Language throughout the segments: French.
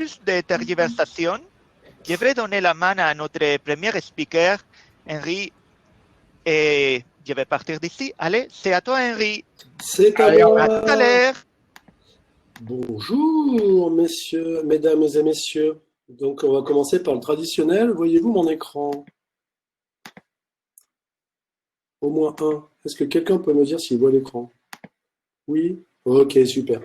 plus de tergiversation, je vais donner la main à notre premier speaker, Henri, et je vais partir d'ici. Allez, c'est à toi, Henri. C'est à Allez, moi. à tout à l'heure. Bonjour, messieurs, mesdames et messieurs. Donc, on va commencer par le traditionnel. Voyez-vous mon écran? Au moins un. Est-ce que quelqu'un peut me dire s'il voit l'écran? Oui? Ok, super.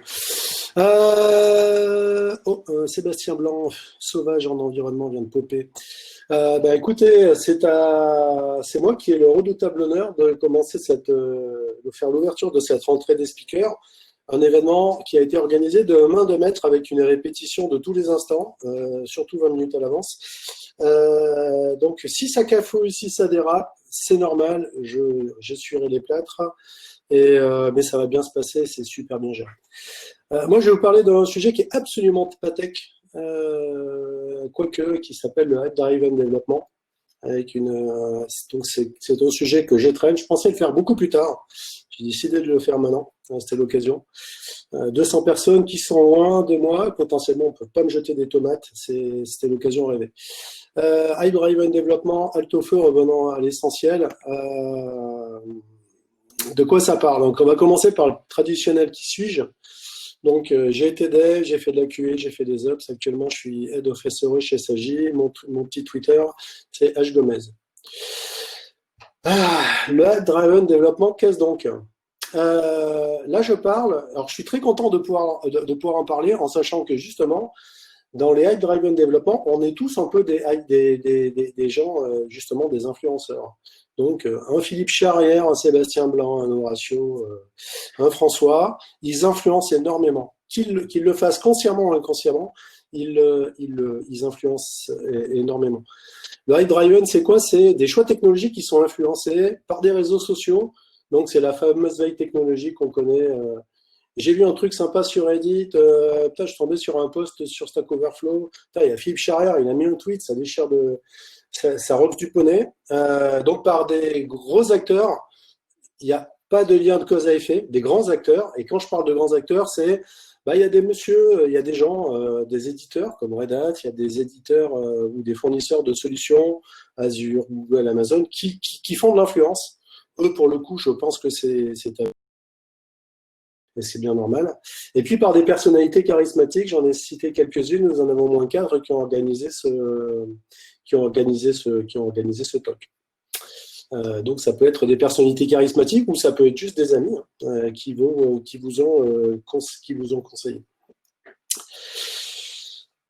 Sébastien Blanc, sauvage en environnement, vient de popper. Écoutez, c'est moi qui ai le redoutable honneur de commencer de faire l'ouverture de cette rentrée des speakers, un événement qui a été organisé de main de maître avec une répétition de tous les instants, surtout 20 minutes à l'avance. Donc, si ça cafouille, si ça dérape, c'est normal, j'essuierai les plâtres, mais ça va bien se passer, c'est super bien géré. Moi, je vais vous parler d'un sujet qui est absolument pas tech, qui s'appelle le Hype Driven Development. Donc c'est un sujet que j'étraîne. Je pensais le faire beaucoup plus tard. J'ai décidé de le faire maintenant. C'était l'occasion. 200 personnes qui sont loin de moi. Potentiellement, on ne peut pas me jeter des tomates. C'était l'occasion rêvée. Hype Driven Development, alto feu, revenant à l'essentiel. De quoi ça parle? Donc, on va commencer par le traditionnel. Qui suis-je? Donc, j'ai été dev, j'ai fait de la QA, j'ai fait des ops. Actuellement, je suis Head of SRE chez Sagi. Mon petit Twitter, c'est HGomez. Le Hype Driven Development, qu'est-ce donc? Là, je parle. Alors, je suis très content de pouvoir en parler en sachant que justement, dans les Hype Driven Development, on est tous un peu des gens, justement, des influenceurs. Donc, un Philippe Charrière, un Sébastien Blanc, un Horatio, un François, ils influencent énormément. Qu'ils le fassent consciemment ou inconsciemment, ils influencent énormément. Le Hype Driven, c'est quoi? C'est des choix technologiques qui sont influencés par des réseaux sociaux. Donc, c'est la fameuse veille technologique qu'on connaît. J'ai lu un truc sympa sur Reddit. Je suis tombé sur un post sur Stack Overflow. Il y a Philippe Charrière, il a mis un tweet, ça déchire ça roule du poney. Donc, par des gros acteurs, il n'y a pas de lien de cause à effet, des grands acteurs. Et quand je parle de grands acteurs, c'est il y a des il y a des gens, des éditeurs comme Red Hat, il y a des éditeurs ou des fournisseurs de solutions, Azure, Google, Amazon, qui font de l'influence. Eux, pour le coup, je pense que c'est bien normal. Et puis par des personnalités charismatiques, j'en ai cité quelques-unes, nous en avons au moins 4 qui ont organisé ce talk. Donc ça peut être des personnalités charismatiques ou ça peut être juste des amis qui vous ont conseillé.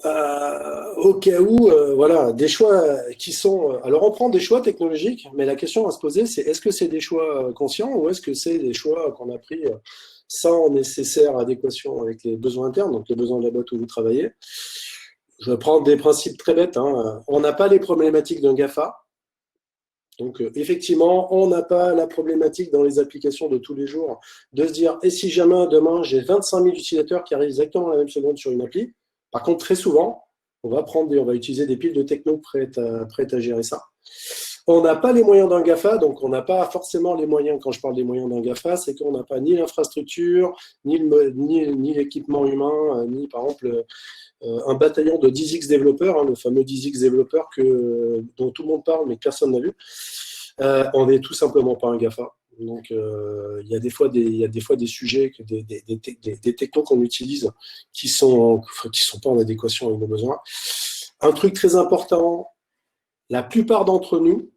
Au cas où, voilà, des choix qui sont... Alors on prend des choix technologiques, mais la question à se poser, c'est est-ce que c'est des choix conscients ou est-ce que c'est des choix qu'on a pris sans nécessaire adéquation avec les besoins internes, donc les besoins de la boîte où vous travaillez? Je vais prendre des principes très bêtes. On n'a pas les problématiques d'un GAFA. Donc, effectivement, on n'a pas la problématique dans les applications de tous les jours de se dire, et si jamais demain, j'ai 25 000 utilisateurs qui arrivent exactement à la même seconde sur une appli. Par contre, très souvent, on va utiliser des piles de techno prêtes à gérer ça. On n'a pas les moyens d'un GAFA, donc on n'a pas forcément les moyens, quand je parle des moyens d'un GAFA, c'est qu'on n'a pas ni l'infrastructure, ni l'équipement humain, ni par exemple un bataillon de 10x développeurs, le fameux 10x développeur dont tout le monde parle mais que personne n'a vu. On n'est tout simplement pas un GAFA. Donc il y a des fois des sujets, des technos qu'on utilise qui sont pas en adéquation avec nos besoins. Un truc très important, la plupart d'entre nous,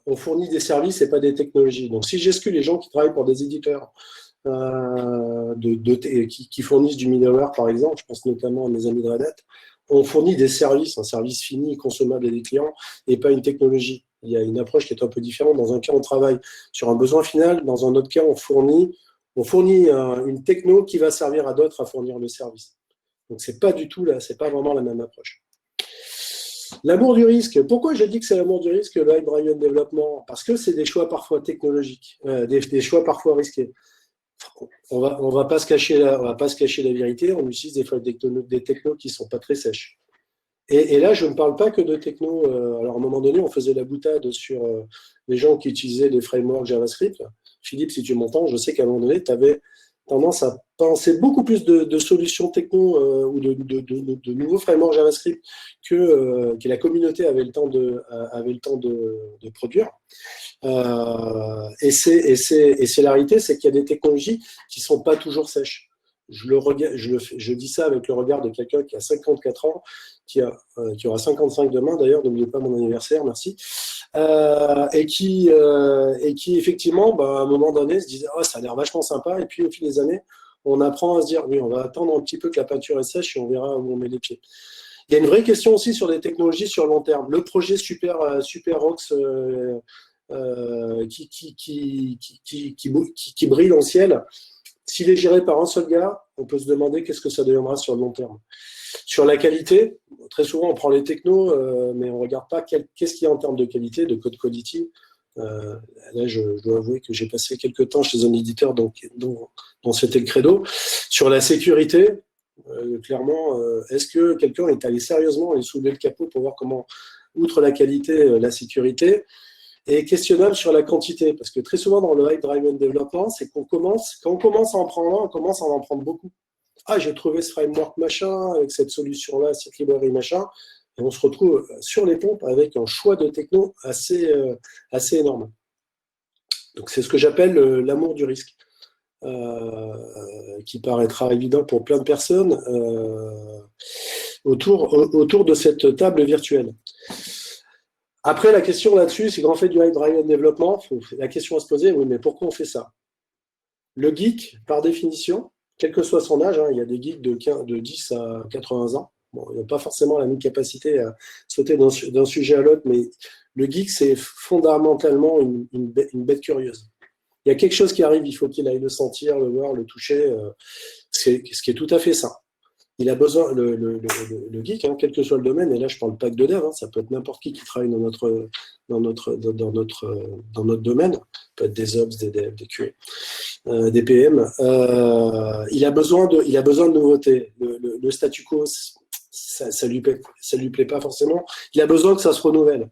on fournit des services et pas des technologies. Donc, si j'exclus les gens qui travaillent pour des éditeurs qui fournissent du middleware, par exemple, je pense notamment à mes amis de Red Hat, on fournit des services, un service fini, consommable à des clients, et pas une technologie. Il y a une approche qui est un peu différente. Dans un cas, on travaille sur un besoin final. Dans un autre cas, on fournit une techno qui va servir à d'autres à fournir le service. Donc, c'est pas du tout là, c'est pas vraiment la même approche. L'amour du risque. Pourquoi j'ai dit que c'est l'amour du risque, le Hype Driven Development? Parce que c'est des choix parfois technologiques, des choix parfois risqués. On va pas se cacher la vérité. On utilise des fois des technos qui sont pas très sèches. Et là, je ne parle pas que de techno. Alors, à un moment donné, on faisait la boutade sur les gens qui utilisaient les frameworks JavaScript. Philippe, si tu m'entends, je sais qu'à un moment donné, tu avais tendance à penser beaucoup plus de solutions techno ou de nouveaux frameworks JavaScript que la communauté avait le temps de produire. Et c'est la réalité, c'est qu'il y a des technologies qui ne sont pas toujours sèches. Je dis ça avec le regard de quelqu'un qui a 54 ans, qui aura 55 demain, d'ailleurs, n'oubliez pas mon anniversaire, merci, et qui effectivement, à un moment donné, se disait « Oh, ça a l'air vachement sympa », et puis au fil des années, on apprend à se dire « Oui, on va attendre un petit peu que la peinture est sèche et on verra où on met les pieds ». Il y a une vraie question aussi sur les technologies sur le long terme. Le projet SuperRox qui brille dans le ciel, s'il est géré par un seul gars, on peut se demander qu'est-ce que ça deviendra sur le long terme. Sur la qualité, très souvent on prend les technos, mais on ne regarde pas qu'est-ce qu'il y a en termes de qualité, de code quality. Là, je dois avouer que j'ai passé quelques temps chez un éditeur dont c'était le credo. Sur la sécurité, clairement, est-ce que quelqu'un est allé sérieusement aller soulever le capot pour voir comment, outre la qualité, la sécurité est questionnable sur la quantité, parce que très souvent dans le Hype Driven Development, c'est quand on commence à en prendre un, on commence à en prendre beaucoup. Ah, j'ai trouvé ce framework machin, avec cette solution-là, cette librairie machin, et on se retrouve sur les pompes avec un choix de techno assez énorme. Donc c'est ce que j'appelle l'amour du risque, qui paraîtra évident pour plein de personnes autour de cette table virtuelle. Après, la question là-dessus, c'est quand on fait du Hype Driven Development, la question à se poser, oui, mais pourquoi on fait ça? Le geek, par définition, quel que soit son âge, il y a des geeks de 10 à 80 ans, bon, ils n'ont pas forcément la même capacité à sauter d'un sujet à l'autre, mais le geek, c'est fondamentalement une bête curieuse. Il y a quelque chose qui arrive, il faut qu'il aille le sentir, le voir, le toucher, ce qui est tout à fait ça. Il a besoin, le geek, quel que soit le domaine, et là je parle pas que de dev, ça peut être n'importe qui travaille dans notre domaine, ça peut être des ops, des devs, des QA, des PM. Il a besoin de nouveautés. Le statu quo, ça lui plaît pas forcément. Il a besoin que ça se renouvelle.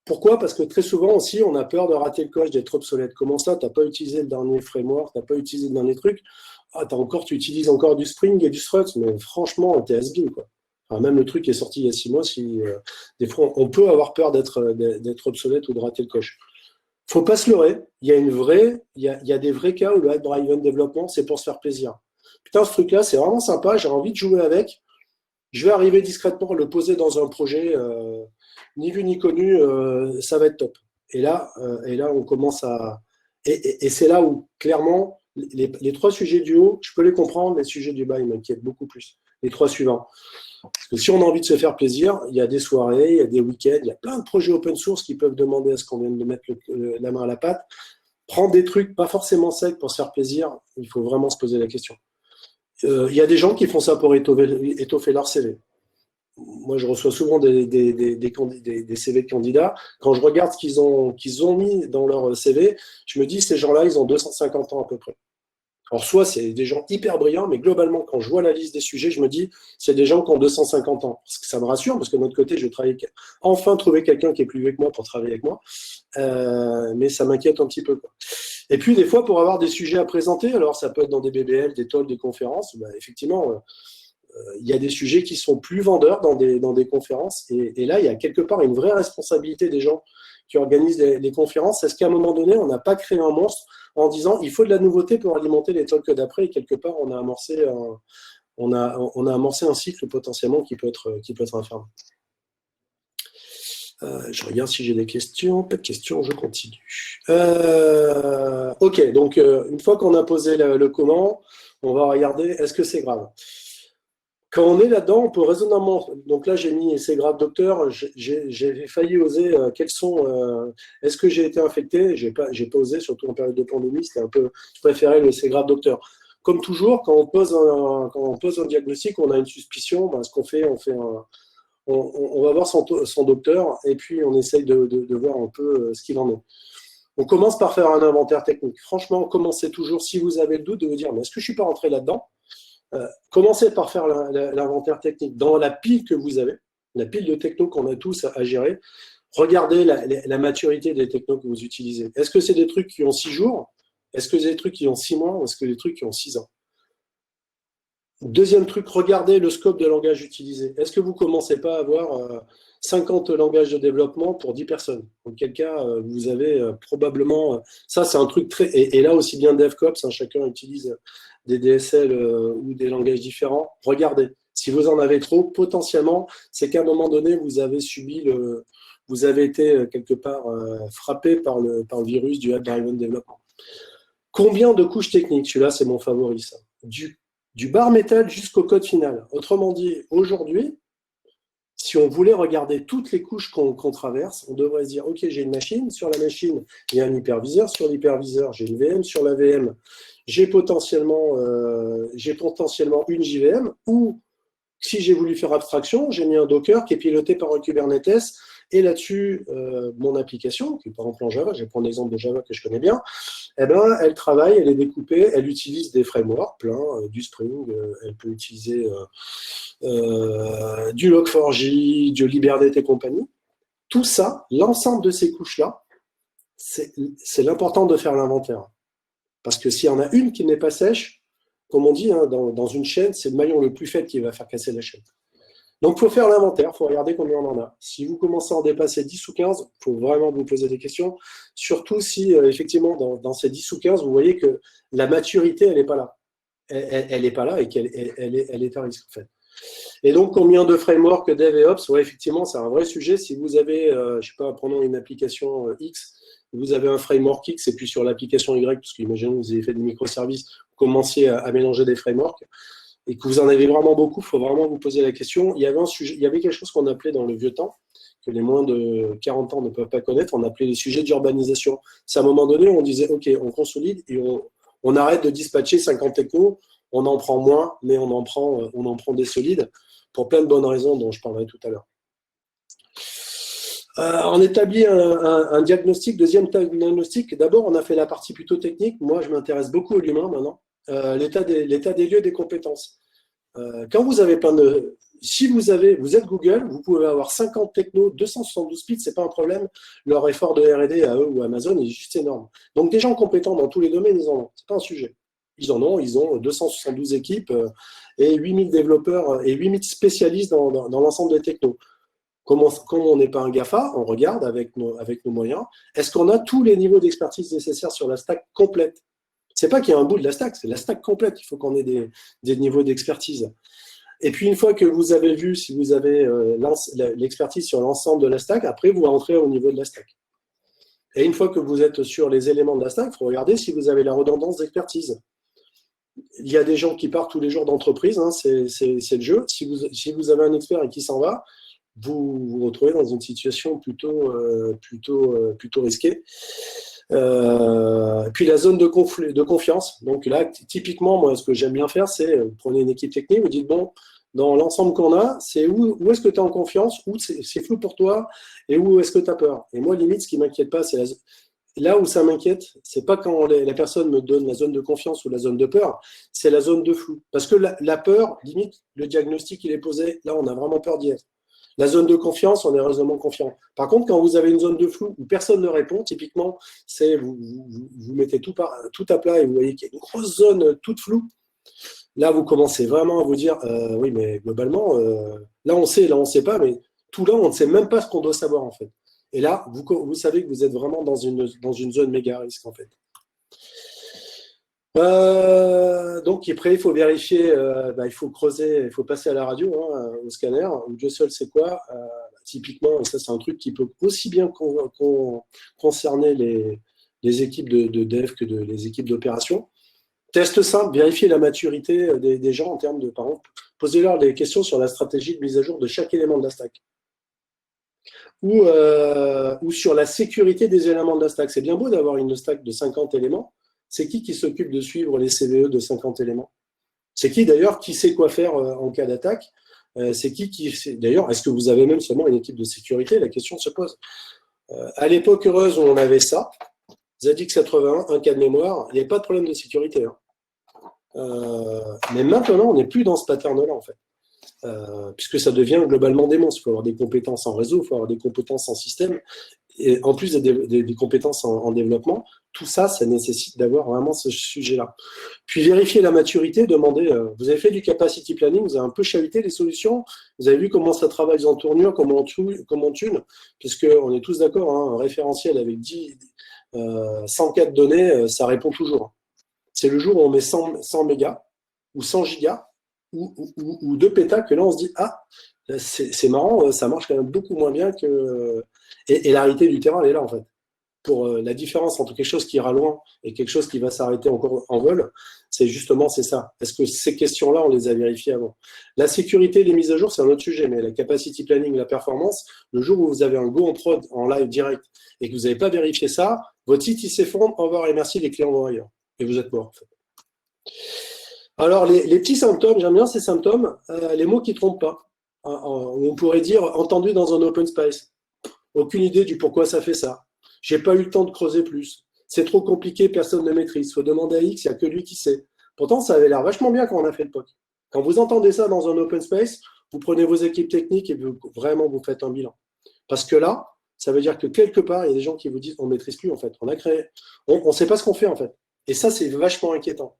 Pourquoi? Parce que très souvent aussi, on a peur de rater le coche, d'être obsolète. Comment ça? Tu n'as pas utilisé le dernier framework, tu n'as pas utilisé le dernier truc. Ah, tu utilises encore du Spring et du Struts, mais franchement, t'es has-been, quoi. Enfin, même le truc est sorti il y a 6 mois, des fois, on peut avoir peur d'être obsolète ou de rater le coche. Faut pas se leurrer. Il y a des vrais cas où le Hype Driven Development, c'est pour se faire plaisir. Putain, ce truc-là, c'est vraiment sympa, j'ai envie de jouer avec. Je vais arriver discrètement, le poser dans un projet, ni vu ni connu, ça va être top. Et là, on commence à... Et c'est là où, clairement, les 3 sujets du haut, je peux les comprendre, les sujets du bas, ils m'inquiètent beaucoup plus. Les 3 suivants. Parce que si on a envie de se faire plaisir, il y a des soirées, il y a des week-ends, il y a plein de projets open source qui peuvent demander à ce qu'on vienne de mettre la main à la pâte. Prendre des trucs pas forcément secs pour se faire plaisir, il faut vraiment se poser la question. Il y a des gens qui font ça pour étoffer leur CV. Moi, je reçois souvent des CV de candidats. Quand je regarde ce qu'ils ont mis dans leur CV, je me dis, ces gens-là, ils ont 250 ans à peu près. Alors, soit c'est des gens hyper brillants, mais globalement, quand je vois la liste des sujets, je me dis, c'est des gens qui ont 250 ans. Parce que ça me rassure, parce que de notre côté, je vais enfin trouver quelqu'un qui est plus vieux que moi pour travailler avec moi. Mais ça m'inquiète un petit peu, quoi. Et puis, des fois, pour avoir des sujets à présenter, alors ça peut être dans des BBL, des talks, des conférences, effectivement, il y a des sujets qui sont plus vendeurs dans des conférences. Et là, il y a quelque part une vraie responsabilité des gens qui organisent les conférences. Est-ce qu'à un moment donné, on n'a pas créé un monstre en disant il faut de la nouveauté pour alimenter les talks d'après, et quelque part, on a amorcé un cycle potentiellement qui peut être infernal. Je regarde si j'ai des questions. Pas de questions, je continue. Ok, donc une fois qu'on a posé le comment, on va regarder est-ce que c'est grave. Quand on est là-dedans, on peut raisonnablement. Donc là, j'ai mis c'est grave, docteur. J'ai failli oser. Est-ce que j'ai été infecté? J'ai pas osé, surtout en période de pandémie. C'était un peu. Je préférais le c'est grave, docteur. Comme toujours, quand on pose un diagnostic, on a une suspicion. Ce qu'on fait, on va voir son docteur et puis on essaye de voir un peu ce qu'il en est. On commence par faire un inventaire technique. Franchement, commencez toujours, si vous avez le doute, de vous dire mais est-ce que je ne suis pas rentré là-dedans? Commencez par faire l'inventaire technique dans la pile que vous avez, la pile de techno qu'on a tous à gérer. Regardez la maturité des technos que vous utilisez. Est-ce que c'est des trucs qui ont 6 jours? Est-ce que c'est des trucs qui ont 6 mois ou est-ce que des trucs qui ont 6 ans? Deuxième truc, regardez le scope de langage utilisé. Est-ce que vous ne commencez pas à avoir 50 langages de développement pour 10 personnes? Auquel cas, vous avez probablement... ça, c'est un truc très... Et là, aussi bien DevCops, hein, chacun utilise des DSL ou des langages différents. Regardez. Si vous en avez trop, potentiellement, c'est qu'à un moment donné, vous avez subi le... Vous avez été quelque part frappé par le virus du App-Driven Development. Combien de couches techniques? Celui-là, c'est mon favori, ça. Du bare metal jusqu'au code final. Autrement dit, aujourd'hui, si on voulait regarder toutes les couches qu'on traverse, on devrait se dire, OK, j'ai une machine, sur la machine, il y a un hyperviseur, sur l'hyperviseur, j'ai une VM, sur la VM, j'ai potentiellement une JVM, ou si j'ai voulu faire abstraction, j'ai mis un Docker qui est piloté par un Kubernetes, et là-dessus, mon application, qui est par exemple en Java, je vais prendre l'exemple de Java que je connais bien, eh ben, elle travaille, elle est découpée, elle utilise des frameworks plein, du Spring, elle peut utiliser du Log4j, du Hibernate et compagnie. Tout ça, l'ensemble de ces couches-là, c'est l'important de faire l'inventaire. Parce que s'il y en a une qui n'est pas sèche, comme on dit, hein, dans une chaîne, c'est le maillon le plus faible qui va faire casser la chaîne. Donc, il faut faire l'inventaire, il faut regarder combien on en a. Si vous commencez à en dépasser 10 ou 15, il faut vraiment vous poser des questions. Surtout si, effectivement, dans ces 10 ou 15, vous voyez que la maturité, elle n'est pas là. Elle n'est pas là et qu'elle est à risque, en fait. Et donc, combien de frameworks Dev et Ops? Ouais, effectivement, c'est un vrai sujet. Si vous avez, je ne sais pas, prenons une application X, vous avez un framework X et puis sur l'application Y, parce qu'imaginons que vous avez fait des microservices, vous commenciez à mélanger des frameworks, et que vous en avez vraiment beaucoup, il faut vraiment vous poser la question. Il y avait quelque chose qu'on appelait dans le vieux temps, que les moins de 40 ans ne peuvent pas connaître, on appelait les sujets d'urbanisation. C'est à un moment donné où on disait, OK, on consolide et on arrête de dispatcher 50 technos, on en prend moins, mais on en prend des solides, pour plein de bonnes raisons dont je parlerai tout à l'heure. On établit un diagnostic, deuxième diagnostic. D'abord, on a fait la partie plutôt technique. Moi, je m'intéresse beaucoup à l'humain maintenant. L'état des lieux des compétences. Quand vous avez plein de... Si vous êtes Google, vous pouvez avoir 50 technos, 272 bits, c'est pas un problème. Leur effort de R&D à eux ou à Amazon est juste énorme. Donc des gens compétents dans tous les domaines, ils en ont. C'est pas un sujet. Ils ont 272 équipes et 8000 développeurs et 8000 spécialistes dans l'ensemble des technos. Comme on n'est pas un GAFA, on regarde avec nos moyens. Est-ce qu'on a tous les niveaux d'expertise nécessaires sur la stack complète? C'est pas qu'il y a un bout de la stack, c'est la stack complète. Il faut qu'on ait des niveaux d'expertise. Et puis, une fois que vous avez vu si vous avez l'expertise sur l'ensemble de la stack, après, vous rentrez au niveau de la stack. Et une fois que vous êtes sur les éléments de la stack, il faut regarder si vous avez la redondance d'expertise. Il y a des gens qui partent tous les jours d'entreprise, hein, c'est le jeu. Si vous avez un expert et qui s'en va, vous vous retrouvez dans une situation plutôt risquée. Puis la zone de confiance. Donc là, typiquement, moi, ce que j'aime bien faire, c'est vous prenez une équipe technique, vous dites, bon, dans l'ensemble qu'on a, c'est où est-ce que tu es en confiance, où c'est flou pour toi, et où est-ce que tu as peur. Et moi, limite, ce qui ne m'inquiète pas, c'est là où ça m'inquiète, c'est pas quand la personne me donne la zone de confiance ou la zone de peur, c'est la zone de flou. Parce que la peur, limite, le diagnostic, il est posé, là, on a vraiment peur d'y être. La zone de confiance, on est raisonnablement confiant. Par contre, quand vous avez une zone de flou où personne ne répond, typiquement, c'est vous mettez tout à plat et vous voyez qu'il y a une grosse zone toute floue. Là, vous commencez vraiment à vous dire, oui, mais globalement, là, on sait pas, mais tout là, on ne sait même pas ce qu'on doit savoir, en fait. Et là, vous savez que vous êtes vraiment dans une zone méga risque, en fait. Donc après il faut vérifier, il faut creuser, il faut passer à la radio, hein, au scanner, ou Dieu seul sait quoi. Typiquement, et ça c'est un truc qui peut aussi bien concerner les équipes de dev que les équipes d'opération. Test simple, vérifier la maturité des gens en termes de, par exemple, posez-leur des questions sur la stratégie de mise à jour de chaque élément de la stack. Ou sur la sécurité des éléments de la stack. C'est bien beau d'avoir une stack de 50 éléments. C'est qui s'occupe de suivre les CVE de 50 éléments? C'est qui d'ailleurs qui sait quoi faire en cas d'attaque? C'est qui d'ailleurs, est-ce que vous avez même seulement une équipe de sécurité? La question se pose. À l'époque heureuse où on avait ça, Zadig 81, un cas de mémoire, il n'y avait pas de problème de sécurité. Hein. Mais maintenant, on n'est plus dans ce pattern-là, en fait. Puisque ça devient globalement des monstres. Il faut avoir des compétences en réseau, il faut avoir des compétences en système, et en plus des compétences en développement. tout ça, ça nécessite d'avoir vraiment ce sujet-là. Puis vérifier la maturité, demander, vous avez fait du capacity planning, vous avez un peu chahuté les solutions, vous avez vu comment ça travaille en tournure, comment on tune, puisqu'on est tous d'accord, hein, un référentiel avec 104 données, ça répond toujours. C'est le jour où on met 100 mégas ou 100 gigas ou 2 pétas que là on se dit, ah, c'est marrant, ça marche quand même beaucoup moins bien que… Et la réalité du terrain, elle est là en fait. Pour la différence entre quelque chose qui ira loin et quelque chose qui va s'arrêter encore en vol, c'est ça. Est-ce que ces questions-là, on les a vérifiées avant? La sécurité, les mises à jour, c'est un autre sujet, mais la capacity planning, la performance, le jour où vous avez un go en prod, en live direct, et que vous n'avez pas vérifié ça, votre site, il s'effondre, au revoir et merci, les clients vont ailleurs. Et vous êtes mort, en fait. Alors, les petits symptômes, j'aime bien ces symptômes, les mots qui ne trompent pas. On pourrait dire entendu dans un open space. Aucune idée du pourquoi ça fait ça. J'ai pas eu le temps de creuser plus. C'est trop compliqué, personne ne maîtrise. Faut demander à X, il n'y a que lui qui sait. Pourtant, ça avait l'air vachement bien quand on a fait le POC. Quand vous entendez ça dans un open space, vous prenez vos équipes techniques et vraiment vous faites un bilan. Parce que là, ça veut dire que quelque part, il y a des gens qui vous disent on ne maîtrise plus en fait. On a créé, on ne sait pas ce qu'on fait en fait. Et ça, c'est vachement inquiétant.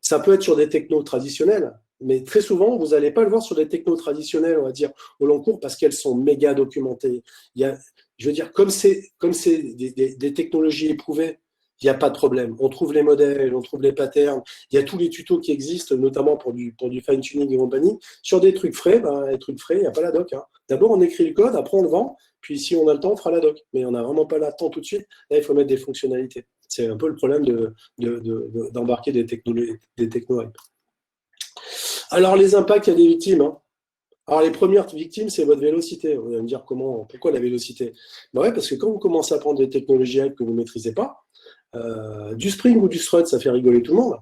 Ça peut être sur des technos traditionnels, mais très souvent, vous n'allez pas le voir sur des technos traditionnels, on va dire, au long cours, parce qu'elles sont méga documentées. Je veux dire, comme c'est des technologies éprouvées, il n'y a pas de problème. On trouve les modèles, on trouve les patterns, il y a tous les tutos qui existent, notamment pour du fine-tuning et compagnie. Sur des trucs frais, les trucs frais, il n'y a pas la doc. Hein. D'abord, on écrit le code, après on le vend, puis si on a le temps, on fera la doc. Mais on n'a vraiment pas le temps tout de suite. Là, il faut mettre des fonctionnalités. C'est un peu le problème d'embarquer des techno. Alors, les impacts, il y a des victimes. Hein. Alors, les premières victimes, c'est votre vélocité. Vous allez me dire pourquoi la vélocité? Ouais, parce que quand vous commencez à prendre des technologies que vous ne maîtrisez pas, du Spring ou du Strut, ça fait rigoler tout le monde.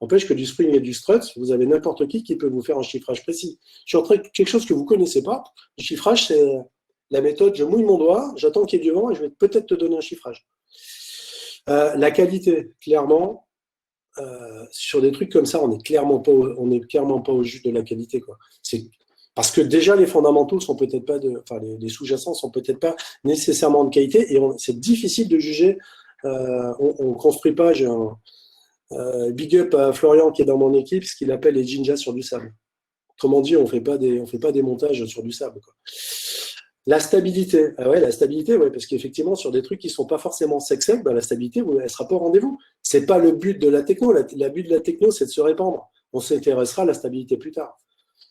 N'empêche que du Spring et du Strut, vous avez n'importe qui peut vous faire un chiffrage précis. Je suis en train de quelque chose que vous ne connaissez pas. Le chiffrage, c'est la méthode, je mouille mon doigt, j'attends qu'il y ait du vent et je vais peut-être te donner un chiffrage. La qualité, clairement, sur des trucs comme ça, on n'est clairement pas au juste de la qualité, quoi. C'est parce que déjà les fondamentaux sont peut-être pas les sous-jacents sont peut-être pas nécessairement de qualité et c'est difficile de juger. On construit pas. J'ai un big up à Florian qui est dans mon équipe, ce qu'il appelle les Jinjas sur du sable. Autrement dit, on fait pas des montages sur du sable, quoi. La stabilité, la stabilité, parce qu'effectivement, sur des trucs qui ne sont pas forcément sexy, la stabilité, elle ne sera pas au rendez-vous. Ce n'est pas le but de la techno. Le but de la techno, c'est de se répandre. On s'intéressera à la stabilité plus tard.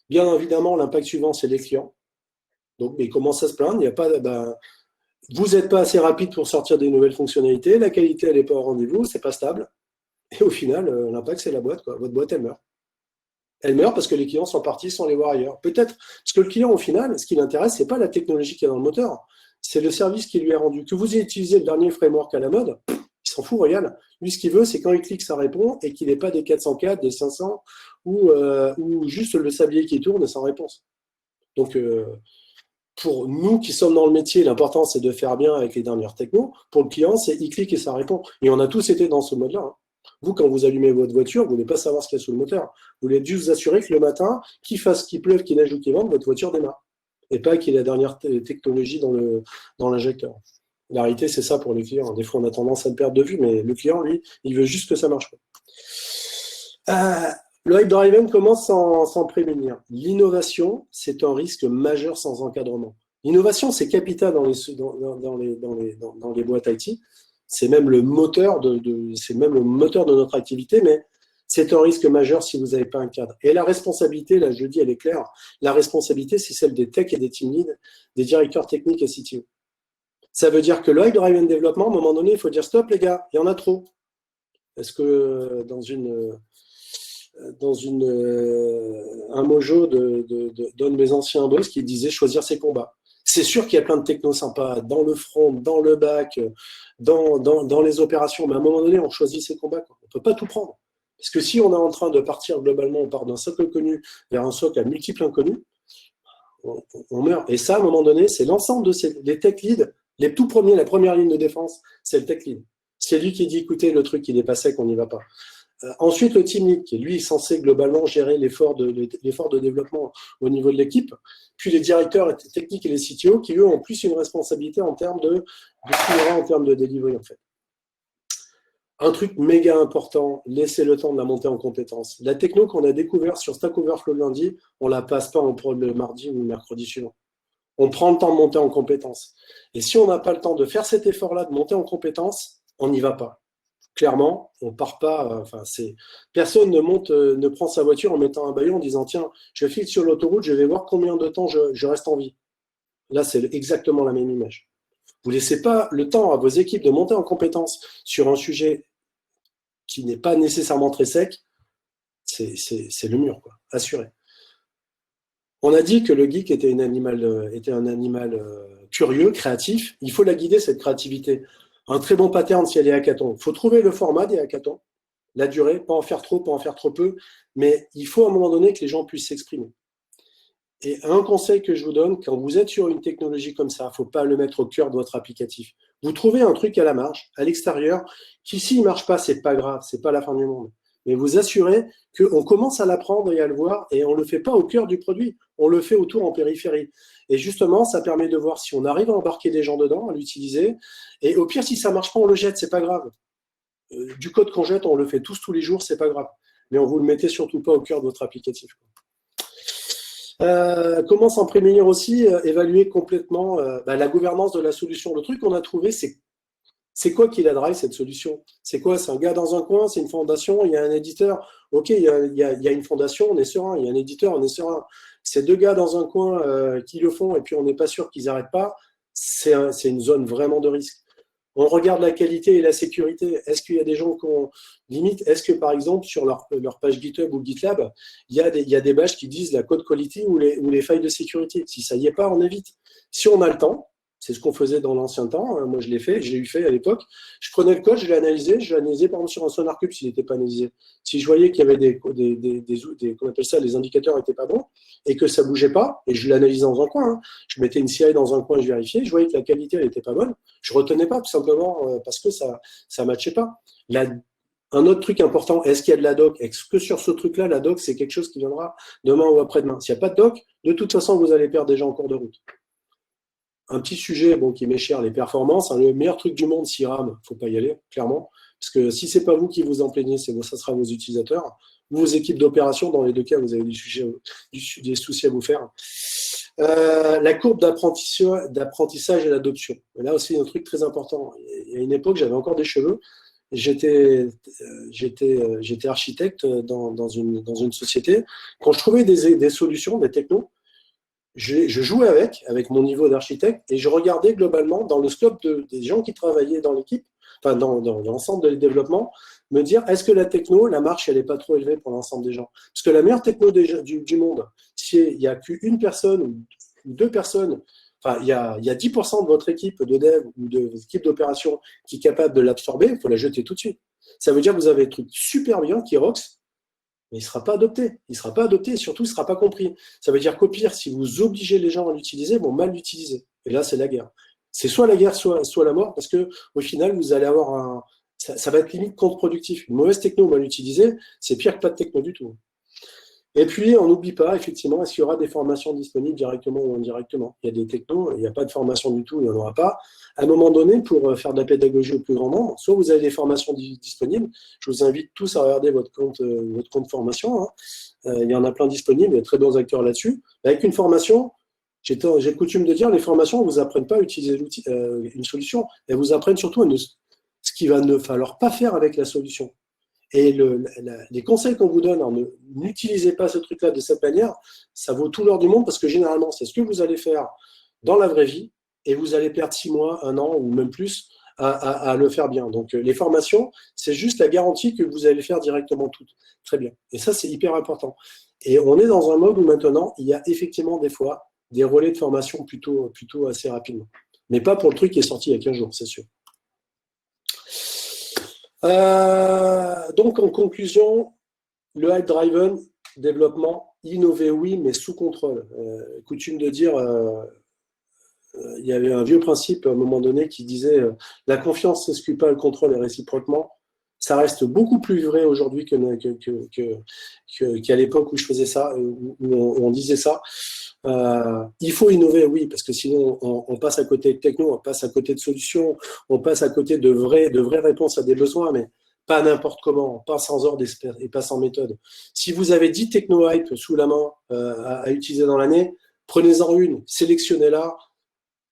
Bien évidemment, l'impact suivant, c'est les clients. Donc, mais ils commencent à se plaindre. Il n'y a pas, vous n'êtes pas assez rapide pour sortir des nouvelles fonctionnalités. La qualité, elle n'est pas au rendez-vous. Ce n'est pas stable. Et au final, l'impact, c'est la boîte, quoi. Votre boîte, elle meurt. Elle meurt parce que les clients sont partis sans les voir ailleurs. Peut-être parce que le client, au final, ce qui l'intéresse, ce n'est pas la technologie qui est dans le moteur, c'est le service qui lui est rendu. Que vous ayez utilisé le dernier framework à la mode, il s'en fout, regarde. Lui, ce qu'il veut, c'est quand il clique, ça répond et qu'il n'ait pas des 404, des 500 ou juste le sablier qui tourne sans réponse. Donc, pour nous qui sommes dans le métier, l'important, c'est de faire bien avec les dernières technos. Pour le client, c'est il clique et ça répond. Et on a tous été dans ce mode-là. Hein. Vous, quand vous allumez votre voiture, vous ne voulez pas savoir ce qu'il y a sous le moteur. Vous voulez juste vous assurer que le matin, qu'il fasse, qu'il pleuve, qu'il neige ou qu'il vente, votre voiture démarre. Et pas qu'il y ait la dernière technologie dans l'injecteur. La réalité, c'est ça pour les clients. Des fois, on a tendance à le perdre de vue, mais le client, lui, il veut juste que ça marche. Le hype driven commence sans prémunir. L'innovation, c'est un risque majeur sans encadrement. L'innovation, c'est capital dans les boîtes IT. C'est même le moteur de notre activité, mais c'est un risque majeur si vous n'avez pas un cadre. Et la responsabilité, là, je le dis, elle est claire. La responsabilité, c'est celle des tech et des team leads, des directeurs techniques et CTO. Ça veut dire que le hype driven développement, à un moment donné, il faut dire stop, les gars, il y en a trop. Est-ce que un mojo d'un de mes anciens boss qui disait choisir ses combats. C'est sûr qu'il y a plein de technos sympas dans le front, dans le back, dans les opérations, mais à un moment donné, on choisit ses combats. Quoi. On ne peut pas tout prendre. Parce que si on est en train de partir globalement, on part d'un socle connu vers un socle à multiples inconnus, on meurt. Et ça, à un moment donné, c'est l'ensemble des tech leads, les tout premiers, la première ligne de défense, c'est le tech lead. C'est lui qui dit, écoutez, le truc, il est pas sec, on n'y va pas. Ensuite, le team lead, qui lui est censé globalement gérer l'effort de développement au niveau de l'équipe. Puis les directeurs techniques et les CTO, qui eux ont plus une responsabilité en termes de ce qu'il y aura en termes de delivery, en fait. Un truc méga important, laissez le temps de la montée en compétences. La techno qu'on a découvert sur Stack Overflow le lundi, on ne la passe pas en prod le mardi ou le mercredi suivant. On prend le temps de monter en compétences. Et si on n'a pas le temps de faire cet effort-là, de monter en compétences, on n'y va pas. Clairement, on part pas. Personne ne prend sa voiture en mettant un baillon en disant tiens, je file sur l'autoroute, je vais voir combien de temps je reste en vie. Là, c'est exactement la même image. Vous ne laissez pas le temps à vos équipes de monter en compétences sur un sujet qui n'est pas nécessairement très sec, c'est le mur, quoi, assuré. On a dit que le geek était un animal curieux, créatif. Il faut la guider, cette créativité. Un très bon pattern, si elle est hackathon. Il faut trouver le format des hackathons, la durée, pas en faire trop, pas en faire trop peu, mais il faut à un moment donné que les gens puissent s'exprimer. Et un conseil que je vous donne, quand vous êtes sur une technologie comme ça, il ne faut pas le mettre au cœur de votre applicatif. Vous trouvez un truc à la marge, à l'extérieur, qui s'il ne marche pas, ce n'est pas grave, ce n'est pas la fin du monde. Mais vous assurez qu'on commence à l'apprendre et à le voir, et on ne le fait pas au cœur du produit, on le fait autour en périphérie. Et justement, ça permet de voir si on arrive à embarquer des gens dedans, à l'utiliser, et au pire, si ça ne marche pas, on le jette, ce n'est pas grave. Du code qu'on jette, on le fait tous les jours, ce n'est pas grave. Mais on ne vous le mettez surtout pas au cœur de votre applicatif. Comment s'en prémunir aussi, évaluer complètement la gouvernance de la solution. Le truc qu'on a trouvé, c'est quoi qui la drive, cette solution? C'est quoi? C'est un gars dans un coin, c'est une fondation, il y a un éditeur. Ok, il y a une fondation, on est serein. Il y a un éditeur, on est serein. C'est deux gars dans un coin qui le font et puis on n'est pas sûr qu'ils n'arrêtent pas. C'est une zone vraiment de risque. On regarde la qualité et la sécurité. Est-ce qu'il y a des gens qu'on limite? Est-ce que, par exemple, sur leur page GitHub ou GitLab, il y a des badges qui disent la code quality ou les failles de sécurité? Si ça n'y est pas, on évite. Si on a le temps, c'est ce qu'on faisait dans l'ancien temps. Moi, je l'ai eu fait à l'époque. Je prenais le code, je l'ai analysé par exemple sur un SonarCube s'il n'était pas analysé. Si je voyais qu'il y avait comment on appelle ça, les indicateurs n'étaient pas bons et que ça ne bougeait pas, et je l'analysais dans un coin, je mettais une CI dans un coin, je vérifiais, je voyais que la qualité n'était pas bonne, je ne retenais pas tout simplement parce que ça ne matchait pas. Un autre truc important, est-ce qu'il y a de la doc? Est-ce que sur ce truc-là, la doc, c'est quelque chose qui viendra demain ou après-demain? S'il n'y a pas de doc, de toute façon, vous allez perdre des gens en cours de route. Un petit sujet qui m'est cher, les performances. Le meilleur truc du monde, s'il rame, il ne faut pas y aller, clairement. Parce que si ce n'est pas vous qui vous en plaignez, ça sera vos utilisateurs. Vos équipes d'opération, dans les deux cas, vous avez des soucis à vous faire. La courbe d'apprentissage et d'adoption. Là aussi, un truc très important. Il y a une époque, j'avais encore des cheveux. J'étais architecte dans une société. Quand je trouvais des solutions, des technos, je jouais avec mon niveau d'architecte et je regardais globalement dans le scope des gens qui travaillaient dans l'équipe, enfin dans l'ensemble des développements, me dire est-ce que la techno, la marche, elle n'est pas trop élevée pour l'ensemble des gens? Parce que la meilleure techno du monde, s'il n'y a qu'une personne ou deux personnes, enfin il y a 10% de votre équipe de dev ou de votre équipe d'opération qui est capable de l'absorber, il faut la jeter tout de suite. Ça veut dire que vous avez un truc super bien qui rocks, mais il ne sera pas adopté. Il ne sera pas adopté et surtout, il ne sera pas compris. Ça veut dire qu'au pire, si vous obligez les gens à l'utiliser, ils vont mal l'utiliser. Et là, c'est la guerre. C'est soit la guerre, soit la mort, parce qu'au final, vous allez avoir ça va être limite contre-productif. Une mauvaise techno mal utilisée, c'est pire que pas de techno du tout. Et puis, on n'oublie pas, effectivement, est-ce qu'il y aura des formations disponibles directement ou indirectement? Il y a des technos, il n'y a pas de formation du tout, il n'y en aura pas. À un moment donné, pour faire de la pédagogie au plus grand nombre, soit vous avez des formations disponibles, je vous invite tous à regarder votre compte formation, il y en a plein disponibles, il y a très bons acteurs là-dessus. Avec une formation, j'ai coutume de dire, les formations ne vous apprennent pas à utiliser une solution, elles vous apprennent surtout ce qu'il va ne falloir pas faire avec la solution. Et les conseils qu'on vous donne, n'utilisez pas ce truc-là de cette manière, ça vaut tout l'or du monde parce que généralement, c'est ce que vous allez faire dans la vraie vie et vous allez perdre 6 mois, 1 an ou même plus à le faire bien. Donc, les formations, c'est juste la garantie que vous allez faire directement toutes. Très bien. Et ça, c'est hyper important. Et on est dans un mode où maintenant, il y a effectivement des fois des relais de formation plutôt assez rapidement. Mais pas pour le truc qui est sorti il y a 15 jours, c'est sûr. Donc en conclusion, le hype-driven développement, innover oui, mais sous contrôle. Coutume de dire, il y avait un vieux principe à un moment donné qui disait la confiance s'exclut pas, le contrôle est réciproquement. Ça reste beaucoup plus vrai aujourd'hui qu'à l'époque où je faisais ça, où on disait ça. Il faut innover, oui, parce que sinon on passe à côté de techno, on passe à côté de solutions, on passe à côté de vraies réponses à des besoins, mais pas n'importe comment, pas sans ordre et pas sans méthode. Si vous avez 10 techno-hype sous la main à utiliser dans l'année, prenez-en une, sélectionnez-la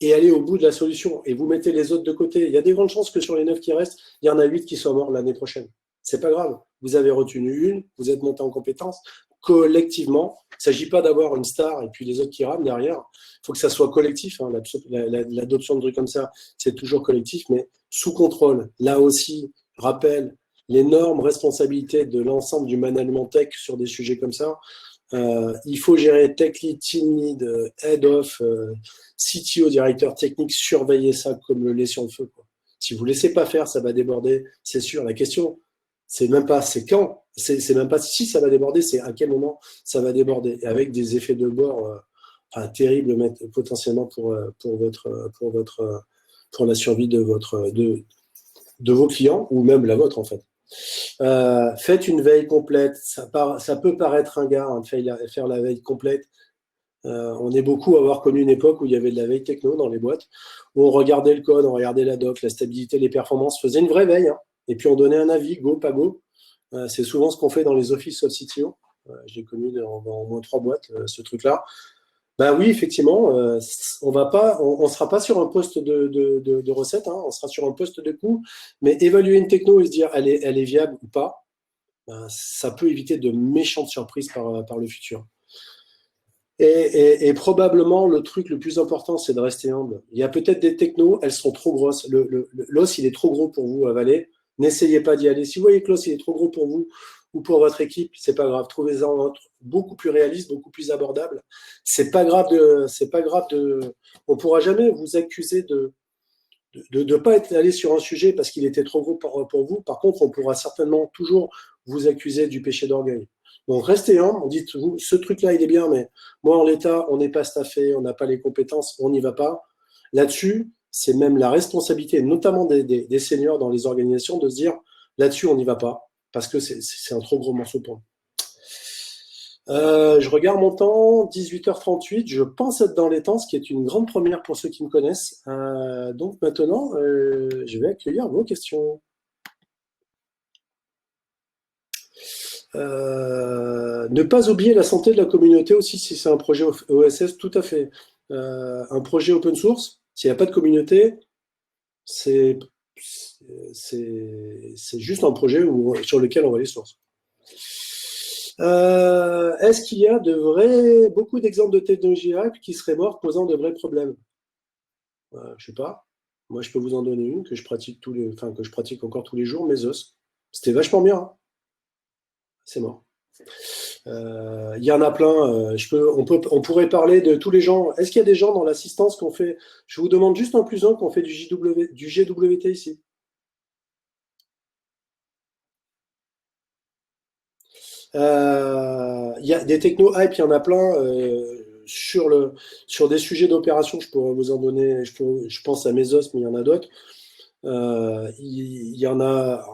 et allez au bout de la solution. Et vous mettez les autres de côté. Il y a des grandes chances que sur les 9 qui restent, il y en a 8 qui soient morts l'année prochaine. C'est pas grave. Vous avez retenu une, vous êtes monté en compétence. Collectivement, il ne s'agit pas d'avoir une star et puis les autres qui rament derrière. Il faut que ça soit collectif. Hein. L'adoption de trucs comme ça, c'est toujours collectif, mais sous contrôle. Là aussi, rappel, l'énorme responsabilité de l'ensemble du management tech sur des sujets comme ça. Il faut gérer tech lead, team lead, head of, CTO, directeur technique, surveiller ça comme le lait sur le feu, quoi. Si vous ne laissez pas faire, ça va déborder, c'est sûr. La question, c'est même pas c'est quand, c'est même pas si ça va déborder, c'est à quel moment ça va déborder, et avec des effets de bord terribles potentiellement pour la survie de vos clients ou même la vôtre en fait. Faites une veille complète. Ça peut paraître ringard hein, de faire la veille complète. On est beaucoup à avoir connu une époque où il y avait de la veille techno dans les boîtes, où on regardait le code, on regardait la doc, la stabilité, les performances, faisait une vraie veille, hein, et puis on donnait un avis, go, pas go. C'est souvent ce qu'on fait dans les offices of CTO. J'ai connu dans au moins 3 boîtes ce truc-là. Ben oui, effectivement, on sera pas sur un poste de recette, hein, on sera sur un poste de coût, mais évaluer une techno et se dire elle est viable ou pas, ben, ça peut éviter de méchantes surprises par le futur. Et probablement, le truc le plus important, c'est de rester humble. Il y a peut-être des technos, elles sont trop grosses. L'os, il est trop gros pour vous à avaler. N'essayez pas d'y aller. Si vous voyez que l'os, il est trop gros pour vous ou pour votre équipe, c'est pas grave. Trouvez-en un autre beaucoup plus réaliste, beaucoup plus abordable. C'est pas grave on pourra jamais vous accuser de pas être allé sur un sujet parce qu'il était trop gros pour vous. Par contre, on pourra certainement toujours vous accuser du péché d'orgueil. Donc, restez humble, on dit, ce truc-là, il est bien, mais moi, en l'état, on n'est pas staffé, on n'a pas les compétences, on n'y va pas. Là-dessus, c'est même la responsabilité, notamment des seniors dans les organisations, de se dire, là-dessus, on n'y va pas, parce que c'est un trop gros morceau pour nous. Je regarde mon temps, 18h38, je pense être dans les temps, ce qui est une grande première pour ceux qui me connaissent. Donc maintenant, je vais accueillir vos questions. Ne pas oublier la santé de la communauté aussi si c'est un projet OSS, tout à fait. Un projet open source, s'il n'y a pas de communauté, c'est juste un projet sur lequel on va les sources. Est-ce qu'il y a beaucoup d'exemples de technologies qui seraient mortes posant de vrais problèmes? Je ne sais pas. Moi, je peux vous en donner une que je pratique encore tous les jours, Mesos. C'était vachement bien. Hein. C'est mort. Il y en a plein. On pourrait parler de tous les gens. Est-ce qu'il y a des gens dans l'assistance qu'on fait? Je vous demande juste un plus un qu'on fait du GWT ici. Il y a des techno-hype, il y en a plein. Sur des sujets d'opération, je pourrais vous en donner. Je pense à Mesos, mais il y en a d'autres. Il y en a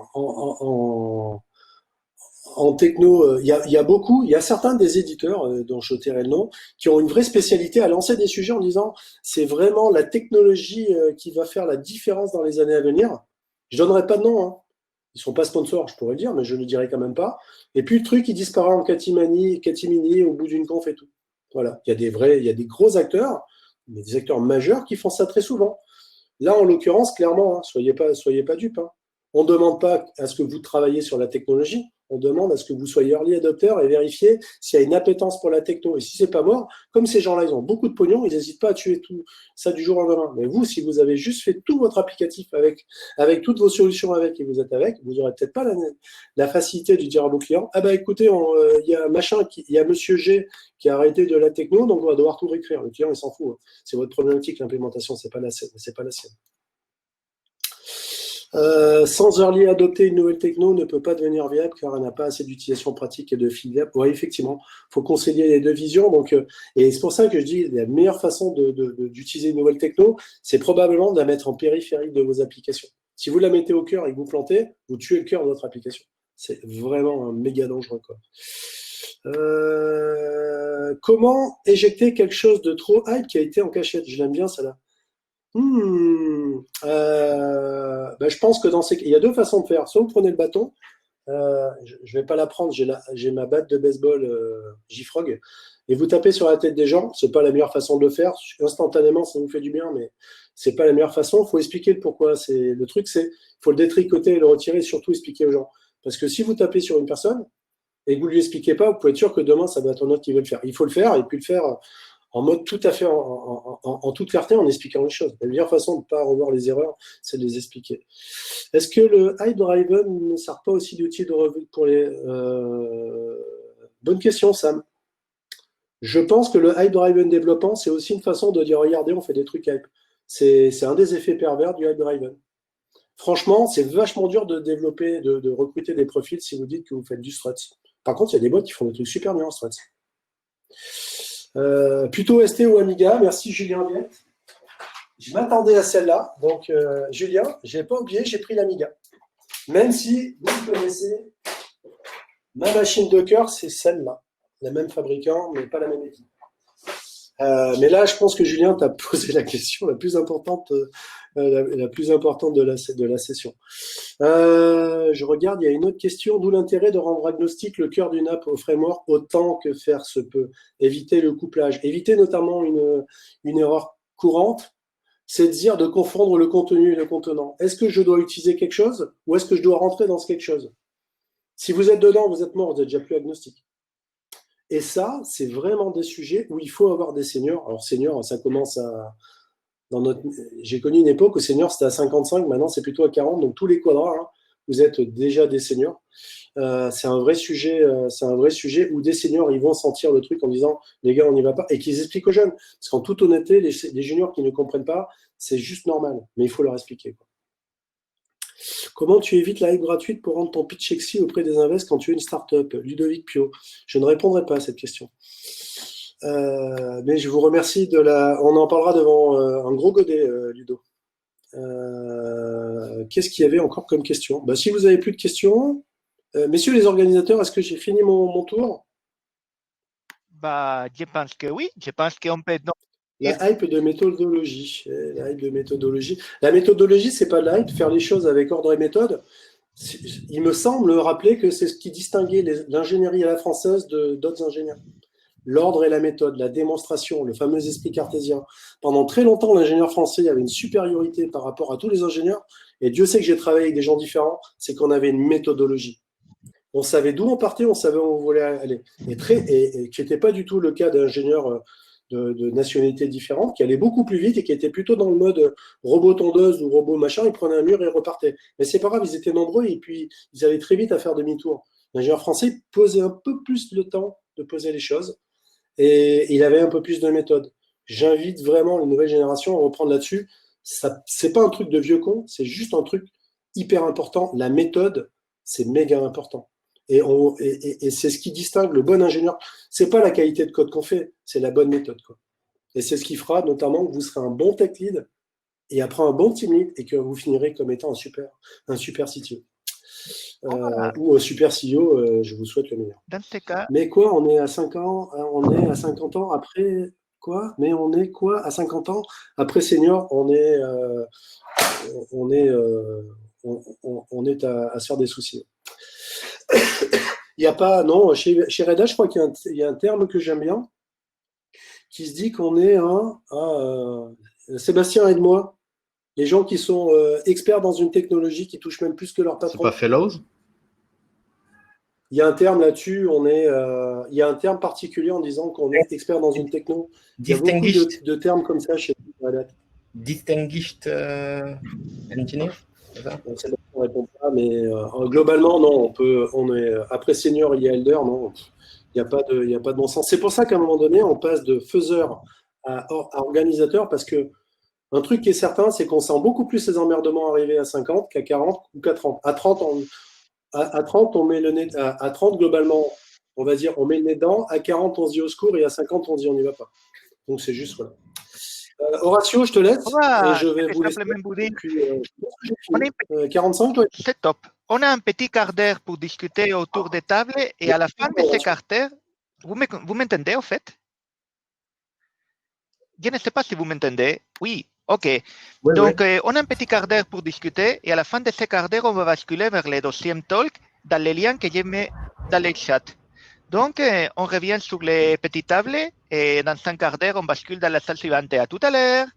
en techno, il y a beaucoup, il y a certains des éditeurs, dont je tairai le nom, qui ont une vraie spécialité à lancer des sujets en disant c'est vraiment la technologie qui va faire la différence dans les années à venir. Je donnerai pas de nom, hein. Ils sont pas sponsors, je pourrais le dire, mais je ne le dirai quand même pas. Et puis le truc, il disparaît en catimini au bout d'une conf et tout. Voilà, il y a des gros acteurs, mais des acteurs majeurs qui font ça très souvent. Là, en l'occurrence, clairement, hein, soyez pas dupes. Hein. On ne demande pas à ce que vous travaillez sur la technologie, on demande à ce que vous soyez early adopter et vérifier s'il y a une appétence pour la techno. Et si c'est pas mort, comme ces gens-là, ils ont beaucoup de pognon, ils n'hésitent pas à tuer tout ça du jour au lendemain. Mais vous, si vous avez juste fait tout votre applicatif avec toutes vos solutions et vous êtes avec, vous n'aurez peut-être pas la facilité de dire à vos clients, ah bah écoutez, il y a il y a monsieur G qui a arrêté de la techno, donc on va devoir tout réécrire. Le client, il s'en fout. Hein. C'est votre problématique, l'implémentation, c'est pas la sienne. Sans early adopter une nouvelle techno ne peut pas devenir viable car elle n'a pas assez d'utilisation pratique et de feedback. Oui, effectivement, il faut concilier les deux visions. Donc, et c'est pour ça que je dis la meilleure façon d'utiliser une nouvelle techno, c'est probablement de la mettre en périphérique de vos applications. Si vous la mettez au cœur et que vous plantez, vous tuez le cœur de votre application. C'est vraiment un méga dangereux, quoi. Comment éjecter quelque chose de trop hype qui a été en cachette? Je l'aime bien, celle-là. Ben, je pense que il y a deux façons de faire. Soit vous prenez le bâton, je vais pas la prendre, j'ai ma batte de baseball J-Frog, et vous tapez sur la tête des gens. C'est pas la meilleure façon de le faire. Instantanément, ça vous fait du bien, mais c'est pas la meilleure façon. Il faut expliquer le pourquoi. Le truc, c'est faut le détricoter et le retirer, et surtout expliquer aux gens. Parce que si vous tapez sur une personne et que vous lui expliquez pas, vous pouvez être sûr que demain, ça va être un autre qui veut le faire. Il faut le faire et puis le faire en mode tout à fait en toute clarté, en expliquant les choses. La meilleure façon de ne pas revoir les erreurs, c'est de les expliquer. Est-ce que le Hype Driven ne sert pas aussi d'outil de revue pour les... Bonne question, Sam. Je pense que le Hype Driven développement, c'est aussi une façon de dire, regardez, on fait des trucs hype. C'est un des effets pervers du Hype Driven. Franchement, c'est vachement dur de développer, de recruter des profils si vous dites que vous faites du Struts. Par contre, il y a des bots qui font des trucs super bien en Struts. Plutôt ST ou Amiga. Merci Julien Viette. Je m'attendais à celle-là. Donc, Julien, je n'ai pas oublié, j'ai pris l'Amiga. Même si vous connaissez ma machine de cœur, c'est celle-là. Le même fabricant, mais pas la même équipe. Mais là, je pense que Julien t'a posé la question la plus importante, de la session. Je regarde, il y a une autre question. D'où l'intérêt de rendre agnostique le cœur d'une app au framework autant que faire se peut. Éviter le couplage. Éviter notamment une erreur courante, c'est de dire de confondre le contenu et le contenant. Est-ce que je dois utiliser quelque chose ou est-ce que je dois rentrer dans ce quelque chose? Si vous êtes dedans, vous êtes mort, vous n'êtes déjà plus agnostique. Et ça, c'est vraiment des sujets où il faut avoir des seniors. Alors, seniors, ça commence à... J'ai connu une époque où senior, c'était à 55, maintenant c'est plutôt à 40, donc tous les quadras, hein, vous êtes déjà des seniors. C'est un vrai sujet où des seniors, ils vont sentir le truc en disant, les gars, on n'y va pas, et qu'ils expliquent aux jeunes. Parce qu'en toute honnêteté, les juniors qui ne comprennent pas, c'est juste normal, mais il faut leur expliquer, quoi. Comment tu évites la hype gratuite pour rendre ton pitch sexy auprès des invests quand tu es une startup? Ludovic Pio. Je ne répondrai pas à cette question. Mais je vous remercie On en parlera devant un gros godet, Ludo. Qu'est-ce qu'il y avait encore comme question? Si vous n'avez plus de questions, messieurs les organisateurs, est-ce que j'ai fini mon tour? Je pense que oui. Je pense qu'on peut... La hype de méthodologie. La méthodologie, c'est pas de la hype. Faire les choses avec ordre et méthode. Il me semble rappeler que c'est ce qui distinguait l'ingénierie à la française d'autres ingénieurs. L'ordre et la méthode, la démonstration, le fameux esprit cartésien. Pendant très longtemps, l'ingénieur français avait une supériorité par rapport à tous les ingénieurs. Et Dieu sait que j'ai travaillé avec des gens différents, c'est qu'on avait une méthodologie. On savait d'où on partait, on savait où on voulait aller. Et qui n'était pas du tout le cas d'ingénieurs de nationalités différentes, qui allaient beaucoup plus vite et qui étaient plutôt dans le mode robot tondeuse ou robot machin, ils prenaient un mur et repartaient. Mais c'est pas grave, ils étaient nombreux et puis ils allaient très vite à faire demi-tour. L'ingénieur français posait un peu plus le temps de poser les choses et il avait un peu plus de méthode. J'invite vraiment les nouvelles générations à reprendre là-dessus. C'est pas un truc de vieux con, c'est juste un truc hyper important. La méthode, c'est méga important. Et c'est ce qui distingue le bon ingénieur. C'est pas la qualité de code qu'on fait, c'est la bonne méthode, quoi. Et c'est ce qui fera notamment que vous serez un bon tech lead et après un bon team lead et que vous finirez comme étant un super CTO. Ou un super CEO, je vous souhaite le meilleur. Dans ce cas... Mais quoi, on est à 5 ans, on est à 50 ans après quoi? Mais on est quoi à 50 ans? Après senior, on est à se faire des soucis. Il n'y a pas, non, chez Reda, je crois qu'il y a un terme que j'aime bien, qui se dit qu'on est Sébastien, aide-moi. Les gens qui sont experts dans une technologie qui touchent même plus que leur patron. C'est pas fellows? Il y a un terme là-dessus, il y a un terme particulier en disant qu'on est expert dans une techno. Il y a beaucoup de termes comme ça chez Red Hat. Distinguished engineer, c'est ça? On répond pas, mais globalement, non. On est après senior, il y a elder, non. Il n'y a pas de bon sens. C'est pour ça qu'à un moment donné, on passe de faiseur à organisateur, parce que un truc qui est certain, c'est qu'on sent beaucoup plus ces emmerdements arriver à 50 qu'à 40 ou qu'à 30. À 30, on met le nez. À 30, globalement, on va dire, on met le nez dedans. À 40, on se dit au secours, et à 50, on se dit on n'y va pas. Donc c'est juste voilà. Horatio, je te laisse. Voilà, je vais vous laisser. Depuis 45, toi. C'est top. On a un petit quart d'heure pour discuter autour des tables et à la fin de ce quart d'heure, vous m'entendez au fait? Je ne sais pas si vous m'entendez. Oui, Ok. Ouais, Donc, ouais. on a un petit quart d'heure pour discuter et à la fin de ce quart d'heure, on va basculer vers le deuxième talk dans les liens que j'ai mis dans le chat. Donc, on revient sur les petites tables et dans un quart d'heure, on bascule dans la salle suivante. À tout à l'heure.